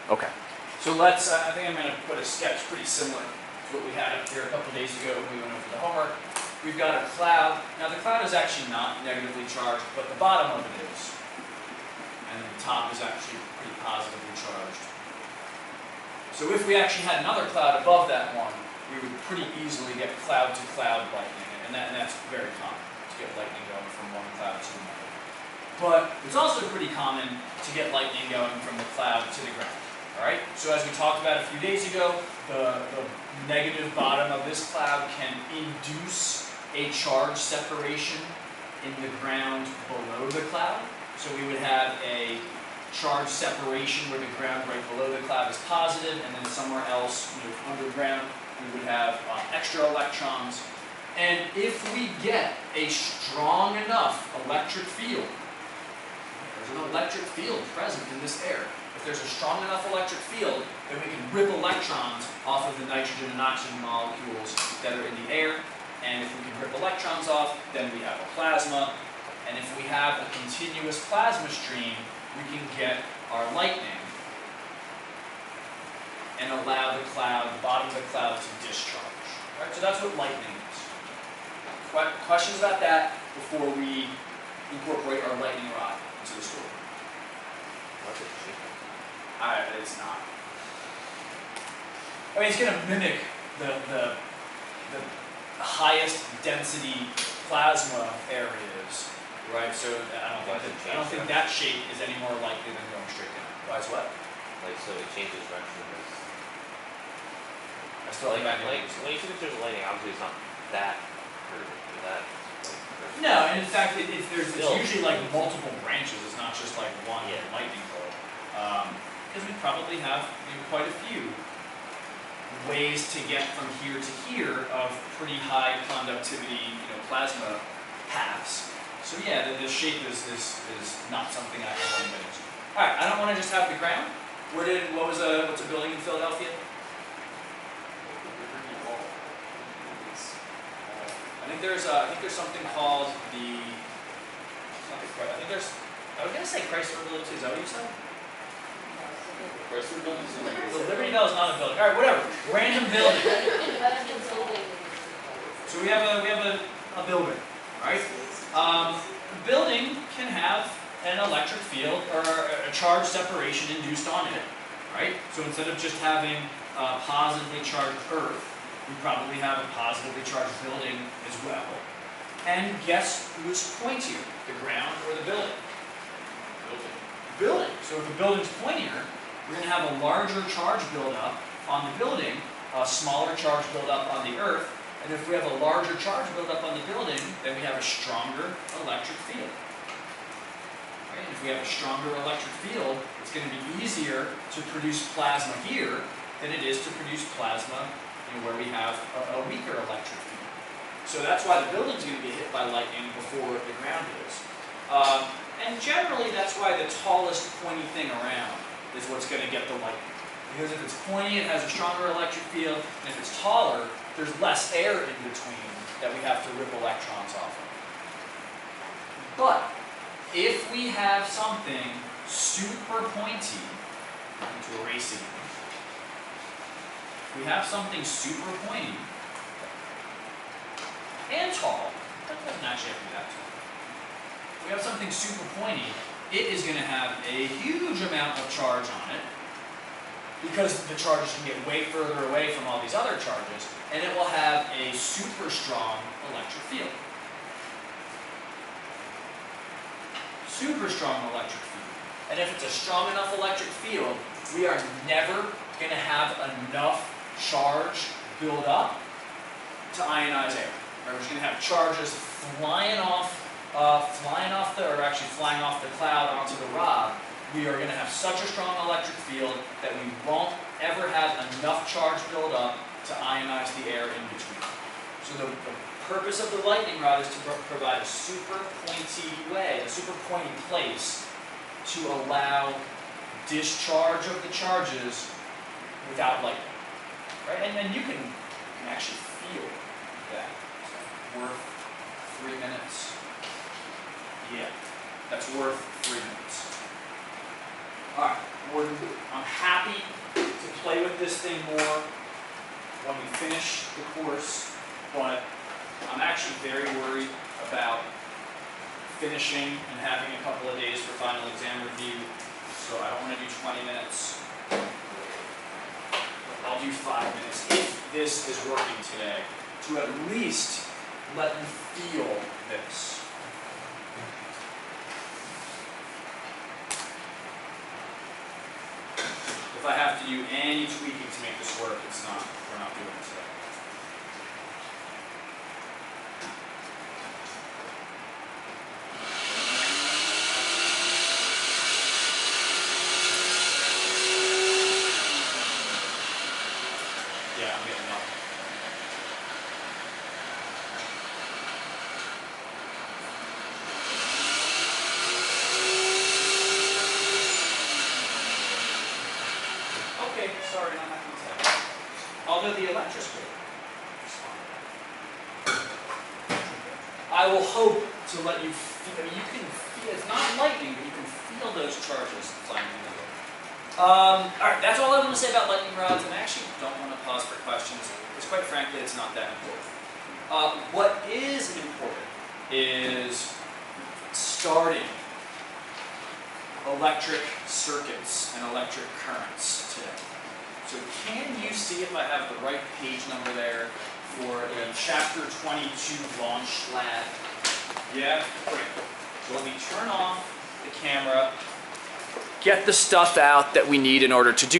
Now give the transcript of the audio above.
Okay. So let's, I think I'm going to put a sketch pretty similar to what we had up here a couple days ago when we went over the homework. We've got a cloud. Now the cloud is actually not negatively charged, but the bottom of it is. And the top is actually pretty positively charged. So if we actually had another cloud above that one, we would pretty easily get cloud-to-cloud lightning. And that's very common, to get lightning going from one cloud to another. But it's also pretty common to get lightning going from the cloud to the ground. Alright, so as we talked about a few days ago, the negative bottom of this cloud can induce a charge separation in the ground below the cloud. So we would have a charge separation where the ground right below the cloud is positive, and then somewhere else, underground, we would have extra electrons. And if we get a strong enough electric field, there's an electric field present in this air. If there's a strong enough electric field, then we can rip electrons off of the nitrogen and oxygen molecules that are in the air. And if we can rip electrons off, then we have a plasma. And if we have a continuous plasma stream, we can get our lightning and allow the bottom of the cloud to discharge. Right? So that's what lightning is. Questions about that before we incorporate our lightning rod into the story? What's it cheap? It's not. I mean, it's going to mimic the highest density plasma areas, right? So I don't think that shape is any more likely than going straight down. Why is what? Like, so it changes direction. I still like that. When you think there's lightning, obviously it's not that curved. That. No, and in fact, it's usually like multiple branches. It's not just like one lightning bolt. Because we probably have quite a few ways to get from here to here of pretty high conductivity, plasma paths. So yeah, the shape is not something I can want to manage. All right, I don't want to just have the ground. What's a building in Philadelphia? I think there's something called I was gonna say Chrysler Building too. Is that what you said? Chrysler Building. The Liberty Bell is not a building. All right, whatever. Random building. So we have a building, right? A building can have an electric field or a charge separation induced on it, right? So instead of just having a positively charged earth, we probably have a positively charged building as well. And guess who's pointier, the ground or the building? Building. So if the building's pointier, we're going to have a larger charge buildup on the building, a smaller charge buildup on the earth, and if we have a larger charge buildup on the building, then we have a stronger electric field. Right? If we have a stronger electric field, it's going to be easier to produce plasma here than it is to produce plasma where we have a weaker electric field. So that's why the building's going to be hit by lightning before the ground is. And generally, that's why the tallest pointy thing around is what's going to get the lightning. Because if it's pointy, it has a stronger electric field, and if it's taller, there's less air in between that we have to rip electrons off of. But if we have something super pointy, I'm going to erase it. We have something super pointy and tall. That doesn't actually have to be that tall. We have something super pointy. It is going to have a huge amount of charge on it because the charges can get way further away from all these other charges, and it will have a super strong electric field. Super strong electric field. And if it's a strong enough electric field, we are never going to have enough charge build up to ionize air. We're just going to have charges flying off the cloud onto the rod. We are going to have such a strong electric field that we won't ever have enough charge build up to ionize the air in between. So the purpose of the lightning rod is to provide a super pointy place to allow discharge of the charges without lightning. Right? And then you can actually feel that. Worth 3 minutes. Yeah, that's worth 3 minutes. All right, I'm happy happy to play with this thing more when we finish the course, but I'm actually very worried about finishing and having a couple of days for final exam review, so I don't want to do 20 minutes. I'll do 5 minutes if this is working today, to at least let you feel this. If I have to do any tweaking to make this work, we're not doing it today. Yeah, I'm getting up. Okay, sorry, not my contact. Although the electric grid is fine. I will hope to let you feel, I mean, you can feel, it's not lightning, but you can feel those charges flying in the air. Alright, that's all I want to say about lightning rods, and I actually don't want to pause for questions, because quite frankly, it's not that important. What is important is starting electric circuits and electric currents today. So can you see if I have the right page number there for the Chapter 22 Launch Lab? Yeah? Great. So let me turn off the camera, get the stuff out that we need in order to do